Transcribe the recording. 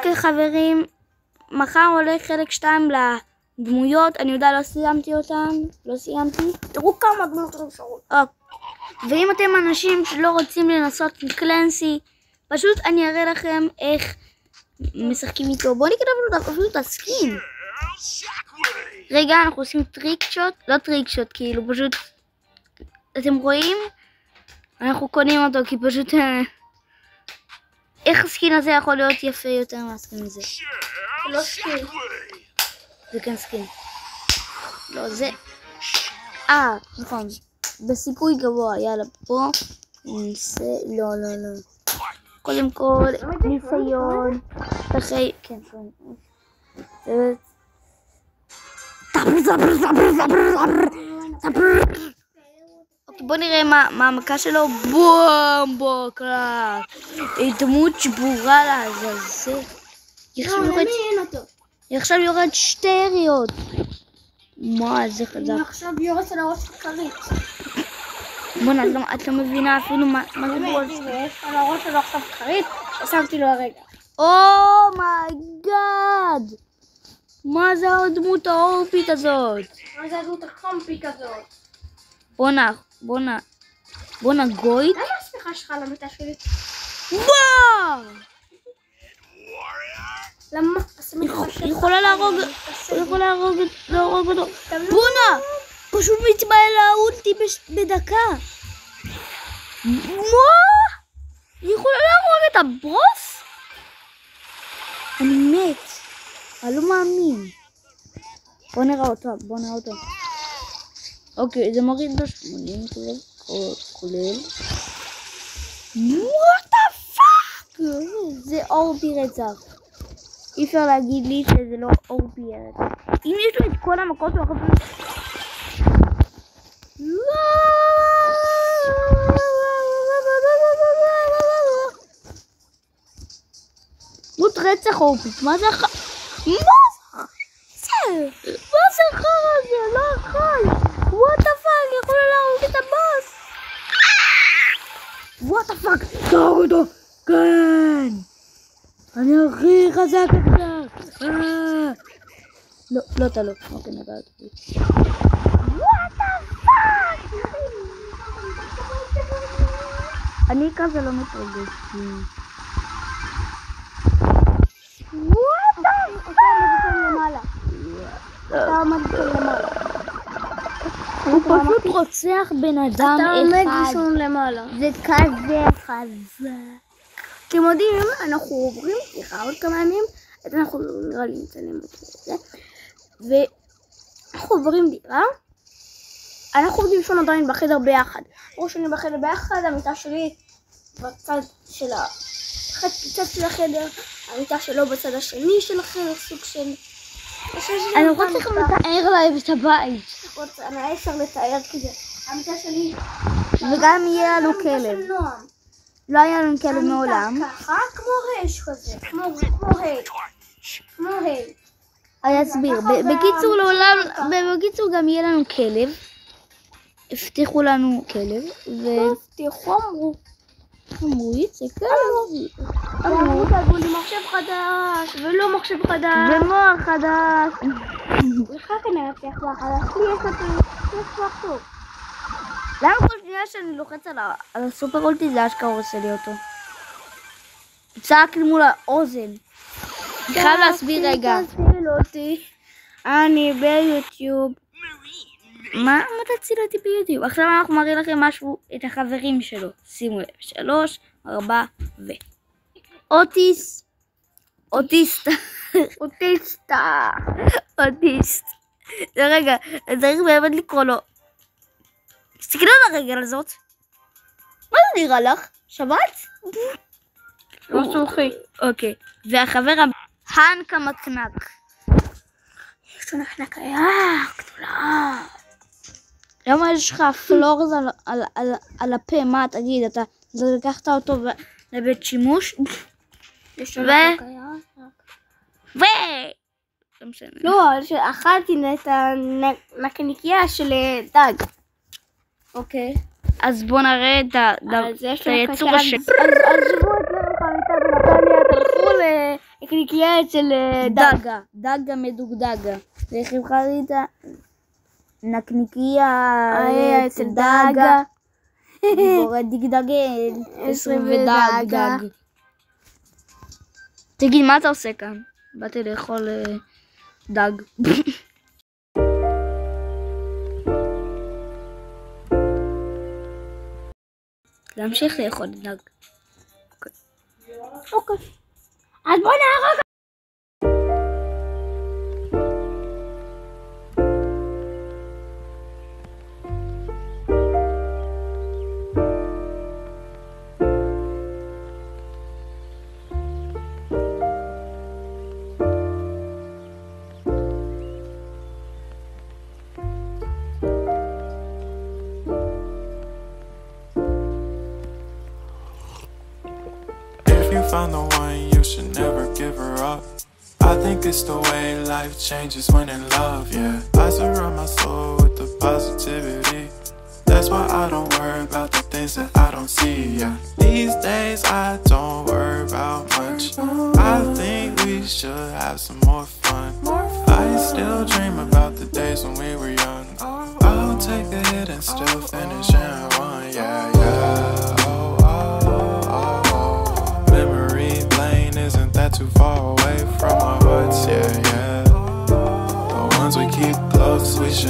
אוקיי חברים, מחר עולה חלק 2 לדמויות, אני יודע לא סיימתי אותן, לא סיימתי. תראו כמה דמויות נשארות. ואם אתם אנשים שלא רוצים לנסות עם קלנסי, פשוט אני אראה לכם איך משחקים איתו. בואו נקדם אפילו את הסקין. רגע, אנחנו עושים טריק שוט, לא טריק שוט, כאילו פשוט, אתם רואים? אנחנו קונים אותו כי פשוט, איך הסקין הזה יכול להיות יפה יותר מהסקין הזה? לא סקין. זה כן סקין. לא, זה... נכון. בסיכוי גבוה, יאללה, פה ננסה, לא. קודם כל, ניסיון, אחרי, כן, אוקיי, בוא נראה מה המכה שלו. בומבו קלאס. דמות שבורה לעזאזל. היא עכשיו יורד 2 יריות. מה זה חזק. היא עכשיו יורדת על הראש של כרית. בוא'נה, את לא מבינה אפילו מה זה בראש. ויש על הראש שלו עכשיו כרית, ששמתי לו הרגע. אומייגאד! מה זה הדמות האורפית הזאת? מה זה הדמות הקומפית הזאת? בוא'נה גוית? למה הספיחה שלך על המיטה שלי? וואו! למה? היא יכולה להרוג אותו. בוא'נה! פשוט מתמלא האולטי בדקה. מה? היא יכולה להרוג את הבוס? אני מת. אני לא מאמין. בוא נראה אותו. אוקיי, זה מוריד ב-80 כולל. What the fuck? זה אורבי רצח. אי אפשר להגיד לי שזה לא אורבי רצח. אם יש לו את כל המכות הוא יכול... דמות רצח אורבית, מה זה החי? מה זה החר הזה? לא החי! what the fuck, אני יכולה להרוג את הבוס! what the fuck, תהרוג אותו! כן! אני הכי חזק עכשיו! לא אתה לא, אוקיי נגעתי. what the fuck! אני כזה לא מתרגש. what the הוא פשוט רוצח בן אדם אחד. אתה עומד לישון למעלה. זה כזה חזק. אתם יודעים, אנחנו עוברים, עוד כמה ימים, אז אנחנו נראה לי נצלם את זה. ואנחנו עוברים דירה. אנחנו עובדים לישון עדיין בחדר ביחד. ראש שלי בחדר ביחד, המיטה שלי בצד של החדר, המיטה שלו בצד השני של החדר, סוג של... אני רוצה לכם לתאר להם את הבית. אני אפשר לתאר כזה. המיטה שלי... וגם יהיה לנו כלב. לא היה לנו כלב מעולם. ככה, כמו רש כזה. כמו היי. אני אסביר. בקיצור גם יהיה לנו כלב. הבטיחו לנו כלב. הבטיחו אמרו יצא כלב. אמרו תגעו לי מחשב חדש, ולא מחשב חדש. ומוח חדש. לך כנראה הבטיח חדש. לי יש מוח טוב. למה כל שנייה שאני לוחץ על הסופר אולטי זה אשכרה עושה לי אותו? צעק לי מול האוזן. חייב להסביר רגע. תציל אותי. אני ביוטיוב. מה תציל אותי ביוטיוב? עכשיו אנחנו מראים לכם משהו, את החברים שלו. שימו לב, 3, 4 ו... אוטיסט. רגע, צריך באמת לקרוא לו. תסתכלו על הרגל הזאת. מה זה נראה לך? שבת? לא סולחי. אוקיי. והחבר הנקה מקנק. יש לו נחנקה גדולה. למה יש לך פלורז על הפה? מה תגיד? אתה לקחת אותו לבית שימוש? לא, אכלתי את הנקניקייה של דג. אוקיי. אז בוא נראה את היצור השם. אז שבו את לרח המיטה בנתניה, תלכו נקניקייה אצל דג. דגה מדוגדגה. רכיב חריטה. נקניקייה אצל דגה. גיבורי דגדגל. 20 ודג. תגיד, מה אתה עושה כאן? באתי לאכול דג. להמשיך לאכול דג. אוקיי. אז בוא נהרוג. If you found the one, you should never give her up. I think it's the way life changes when in love, yeah. I surround my soul with the positivity. That's why I don't worry about the things that I don't see, yeah. These days I don't worry about much. I think we should have some more fun. I still dream about the days when we were young. I'll take a hit and still finish and one, yeah, yeah. Oh, oh, oh, oh. Memory lane isn't that too far away from our hearts, yeah, yeah. The ones we keep close, we should